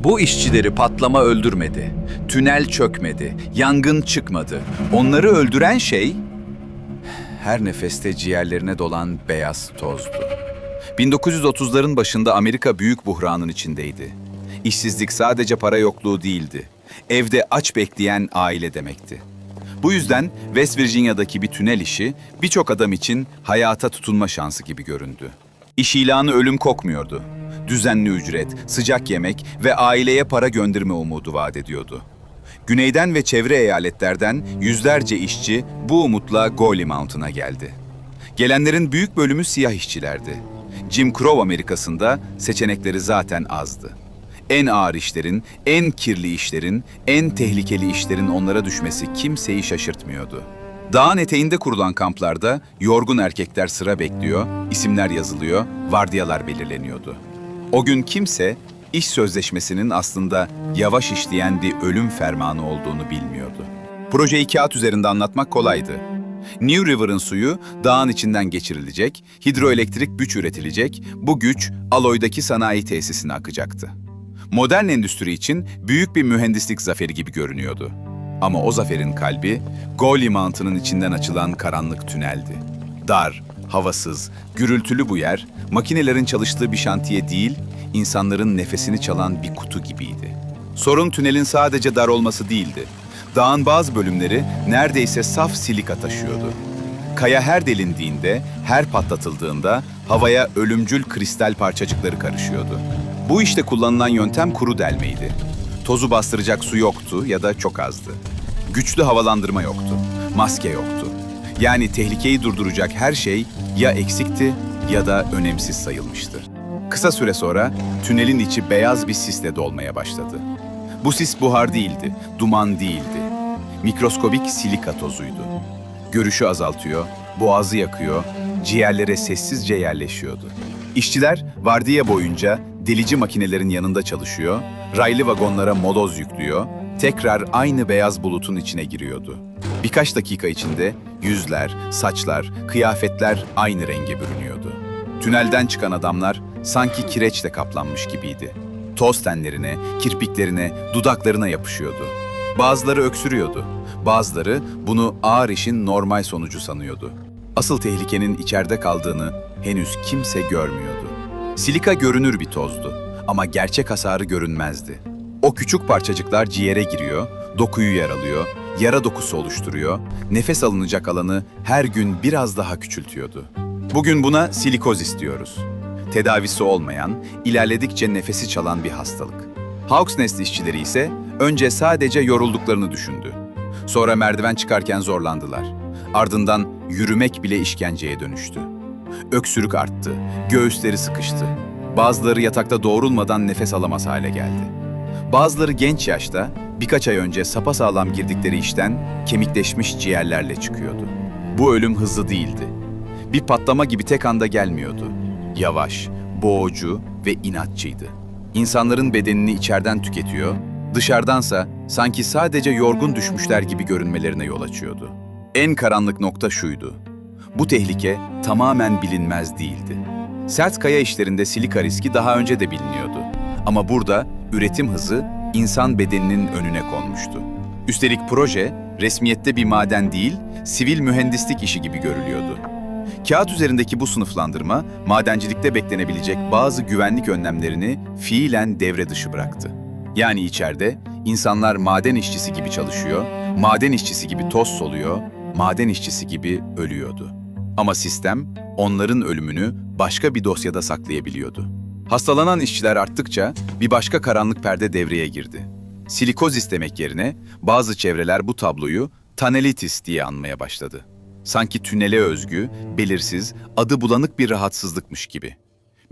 Bu işçileri patlama öldürmedi. Tünel çökmedi. Yangın çıkmadı. Onları öldüren şey her nefeste ciğerlerine dolan beyaz tozdu. 1930'ların başında Amerika büyük buhranın içindeydi. İşsizlik sadece para yokluğu değildi. Evde aç bekleyen aile demekti. Bu yüzden West Virginia'daki bir tünel işi birçok adam için hayata tutunma şansı gibi göründü. İş ilanı ölüm kokmuyordu. Düzenli ücret, sıcak yemek ve aileye para gönderme umudu vaat ediyordu. Güneyden ve çevre eyaletlerden yüzlerce işçi bu umutla Golly Mountain'a geldi. Gelenlerin büyük bölümü siyah işçilerdi. Jim Crow Amerika'sında seçenekleri zaten azdı. En ağır işlerin, en kirli işlerin, en tehlikeli işlerin onlara düşmesi kimseyi şaşırtmıyordu. Dağın eteğinde kurulan kamplarda yorgun erkekler sıra bekliyor, isimler yazılıyor, vardiyalar belirleniyordu. O gün kimse iş sözleşmesinin aslında yavaş işleyen bir ölüm fermanı olduğunu bilmiyordu. Projeyi kağıt üzerinde anlatmak kolaydı. New River'ın suyu dağın içinden geçirilecek, hidroelektrik güç üretilecek, bu güç Aloy'daki sanayi tesisine akacaktı. Modern endüstri için büyük bir mühendislik zaferi gibi görünüyordu. Ama o zaferin kalbi, Golly Mountain'ın içinden açılan karanlık tüneldi. Dar, havasız, gürültülü bu yer, makinelerin çalıştığı bir şantiye değil, insanların nefesini çalan bir kutu gibiydi. Sorun tünelin sadece dar olması değildi. Dağın bazı bölümleri neredeyse saf silika taşıyordu. Kaya her delindiğinde, her patlatıldığında havaya ölümcül kristal parçacıkları karışıyordu. Bu işte kullanılan yöntem kuru delmeydi. Tozu bastıracak su yoktu ya da çok azdı. Güçlü havalandırma yoktu, maske yoktu. Yani tehlikeyi durduracak her şey ya eksikti ya da önemsiz sayılmıştı. Kısa süre sonra tünelin içi beyaz bir sisle dolmaya başladı. Bu sis buhar değildi, duman değildi. Mikroskobik silika tozuydu. Görüşü azaltıyor, boğazı yakıyor, ciğerlere sessizce yerleşiyordu. İşçiler vardiya boyunca delici makinelerin yanında çalışıyor, raylı vagonlara moloz yüklüyor, tekrar aynı beyaz bulutun içine giriyordu. Birkaç dakika içinde yüzler, saçlar, kıyafetler aynı renge bürünüyordu. Tünelden çıkan adamlar sanki kireçle kaplanmış gibiydi. Toz tenlerine, kirpiklerine, dudaklarına yapışıyordu. Bazıları öksürüyordu, bazıları bunu ağır işin normal sonucu sanıyordu. Asıl tehlikenin içeride kaldığını henüz kimse görmüyordu. Silika görünür bir tozdu ama gerçek hasarı görünmezdi. O küçük parçacıklar ciğere giriyor, dokuyu yaralıyor, yara dokusu oluşturuyor, nefes alınacak alanı her gün biraz daha küçültüyordu. Bugün buna silikozis diyoruz. Tedavisi olmayan, ilerledikçe nefesi çalan bir hastalık. Hawks Nest işçileri ise önce sadece yorulduklarını düşündü. Sonra merdiven çıkarken zorlandılar. Ardından yürümek bile işkenceye dönüştü. Öksürük arttı, göğüsleri sıkıştı. Bazıları yatakta doğrulmadan nefes alamaz hale geldi. Bazıları genç yaşta, birkaç ay önce sapasağlam girdikleri işten kemikleşmiş ciğerlerle çıkıyordu. Bu ölüm hızlı değildi. Bir patlama gibi tek anda gelmiyordu. Yavaş, boğucu ve inatçıydı. İnsanların bedenini içeriden tüketiyor, dışarıdansa sanki sadece yorgun düşmüşler gibi görünmelerine yol açıyordu. En karanlık nokta şuydu: bu tehlike tamamen bilinmez değildi. Sert kaya işlerinde silika riski daha önce de biliniyordu. Ama burada üretim hızı insan bedeninin önüne konmuştu. Üstelik proje resmiyette bir maden değil, sivil mühendislik işi gibi görülüyordu. Kağıt üzerindeki bu sınıflandırma, madencilikte beklenebilecek bazı güvenlik önlemlerini fiilen devre dışı bıraktı. Yani içeride insanlar maden işçisi gibi çalışıyor, maden işçisi gibi toz soluyor, maden işçisi gibi ölüyordu. Ama sistem onların ölümünü başka bir dosyada saklayabiliyordu. Hastalanan işçiler arttıkça bir başka karanlık perde devreye girdi. Silikozis demek yerine bazı çevreler bu tabloyu tanelitis diye anmaya başladı. Sanki tünele özgü, belirsiz, adı bulanık bir rahatsızlıkmış gibi.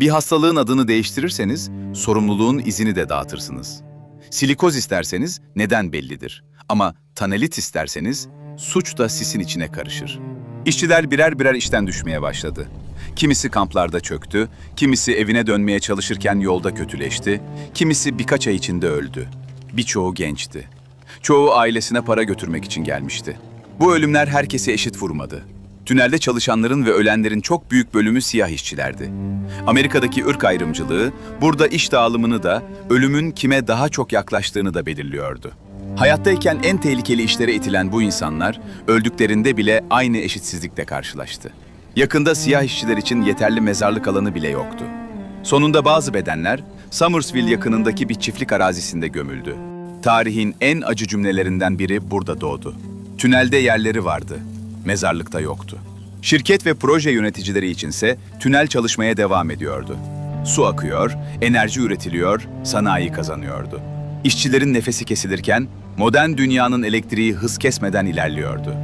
Bir hastalığın adını değiştirirseniz sorumluluğun izini de dağıtırsınız. Silikozis derseniz neden bellidir. Ama tanelitis derseniz suç da sisin içine karışır. İşçiler birer birer işten düşmeye başladı. Kimisi kamplarda çöktü, kimisi evine dönmeye çalışırken yolda kötüleşti, kimisi birkaç ay içinde öldü. Birçoğu gençti. Çoğu ailesine para götürmek için gelmişti. Bu ölümler herkesi eşit vurmadı. Tünelde çalışanların ve ölenlerin çok büyük bölümü siyah işçilerdi. Amerika'daki ırk ayrımcılığı burada iş dağılımını da, ölümün kime daha çok yaklaştığını da belirliyordu. Hayattayken en tehlikeli işlere itilen bu insanlar, öldüklerinde bile aynı eşitsizlikle karşılaştı. Yakında siyah işçiler için yeterli mezarlık alanı bile yoktu. Sonunda bazı bedenler, Summersville yakınındaki bir çiftlik arazisinde gömüldü. Tarihin en acı cümlelerinden biri burada doğdu. Tünelde yerleri vardı, mezarlıkta yoktu. Şirket ve proje yöneticileri içinse tünel çalışmaya devam ediyordu. Su akıyor, enerji üretiliyor, sanayi kazanıyordu. İşçilerin nefesi kesilirken modern dünyanın elektriği hız kesmeden ilerliyordu.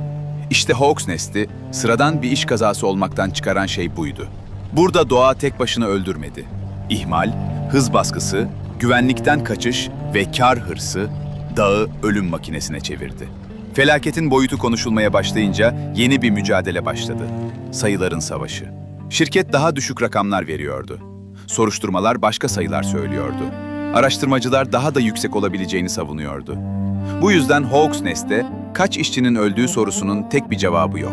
İşte Hawks Nest'i sıradan bir iş kazası olmaktan çıkaran şey buydu. Burada doğa tek başına öldürmedi. İhmal, hız baskısı, güvenlikten kaçış ve kar hırsı dağı ölüm makinesine çevirdi. Felaketin boyutu konuşulmaya başlayınca yeni bir mücadele başladı. Sayıların savaşı. Şirket daha düşük rakamlar veriyordu. Soruşturmalar başka sayılar söylüyordu. Araştırmacılar daha da yüksek olabileceğini savunuyordu. Bu yüzden Hawks Nest'te kaç işçinin öldüğü sorusunun tek bir cevabı yok.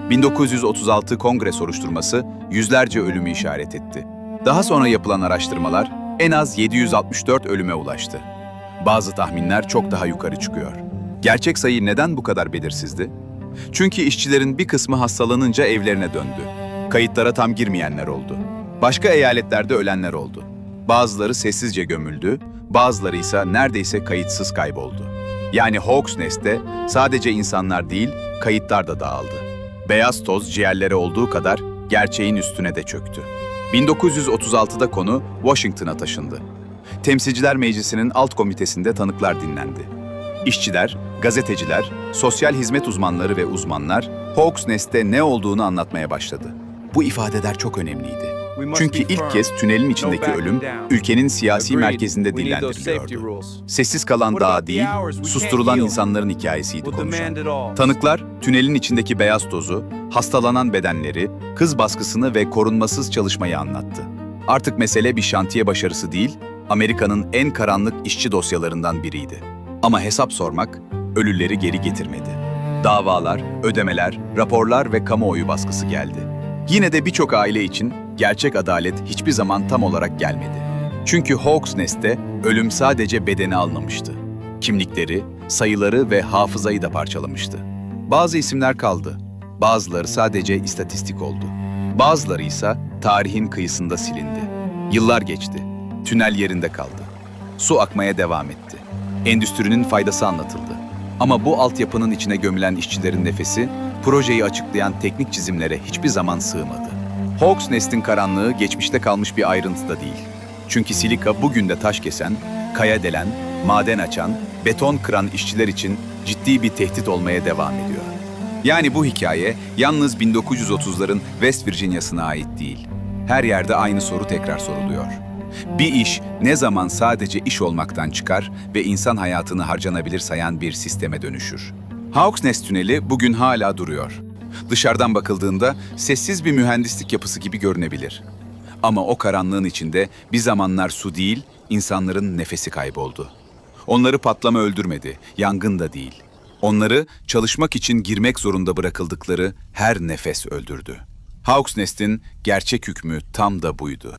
1936 Kongre soruşturması yüzlerce ölümü işaret etti. Daha sonra yapılan araştırmalar en az 764 ölüme ulaştı. Bazı tahminler çok daha yukarı çıkıyor. Gerçek sayı neden bu kadar belirsizdi? Çünkü işçilerin bir kısmı hastalanınca evlerine döndü. Kayıtlara tam girmeyenler oldu. Başka eyaletlerde ölenler oldu. Bazıları sessizce gömüldü, bazıları ise neredeyse kayıtsız kayboldu. Yani Hawks Nest'te sadece insanlar değil, kayıtlar da dağıldı. Beyaz toz ciğerlere olduğu kadar gerçeğin üstüne de çöktü. 1936'da konu Washington'a taşındı. Temsilciler Meclisi'nin alt komitesinde tanıklar dinlendi. İşçiler, gazeteciler, sosyal hizmet uzmanları ve uzmanlar Hawks Nest'te ne olduğunu anlatmaya başladı. Bu ifadeler çok önemliydi. Çünkü ilk kez tünelin içindeki ölüm, ülkenin siyasi merkezinde dillendiriliyordu. Sessiz kalan dağ değil, susturulan insanların hikayesiydi konuşan. Tanıklar, tünelin içindeki beyaz tozu, hastalanan bedenleri, hız baskısını ve korunmasız çalışmayı anlattı. Artık mesele bir şantiye başarısı değil, Amerika'nın en karanlık işçi dosyalarından biriydi. Ama hesap sormak, ölüleri geri getirmedi. Davalar, ödemeler, raporlar ve kamuoyu baskısı geldi. Yine de birçok aile için gerçek adalet hiçbir zaman tam olarak gelmedi. Çünkü Hawks Nest'te ölüm sadece bedeni almamıştı. Kimlikleri, sayıları ve hafızayı da parçalamıştı. Bazı isimler kaldı, bazıları sadece istatistik oldu. Bazıları ise tarihin kıyısında silindi. Yıllar geçti, tünel yerinde kaldı. Su akmaya devam etti. Endüstrinin faydası anlatıldı. Ama bu altyapının içine gömülen işçilerin nefesi, projeyi açıklayan teknik çizimlere hiçbir zaman sığmadı. Hawks Nest'in karanlığı geçmişte kalmış bir ayrıntıda değil. Çünkü silika bugün de taş kesen, kaya delen, maden açan, beton kıran işçiler için ciddi bir tehdit olmaya devam ediyor. Yani bu hikaye yalnız 1930'ların West Virginia'sına ait değil. Her yerde aynı soru tekrar soruluyor. Bir iş ne zaman sadece iş olmaktan çıkar ve insan hayatını harcanabilir sayan bir sisteme dönüşür? Hawks Nest tüneli bugün hala duruyor. Dışarıdan bakıldığında sessiz bir mühendislik yapısı gibi görünebilir. Ama o karanlığın içinde bir zamanlar su değil, insanların nefesi kayboldu. Onları patlama öldürmedi, yangın da değil. Onları çalışmak için girmek zorunda bırakıldıkları her nefes öldürdü. Hawks Nest'in gerçek hükmü tam da buydu.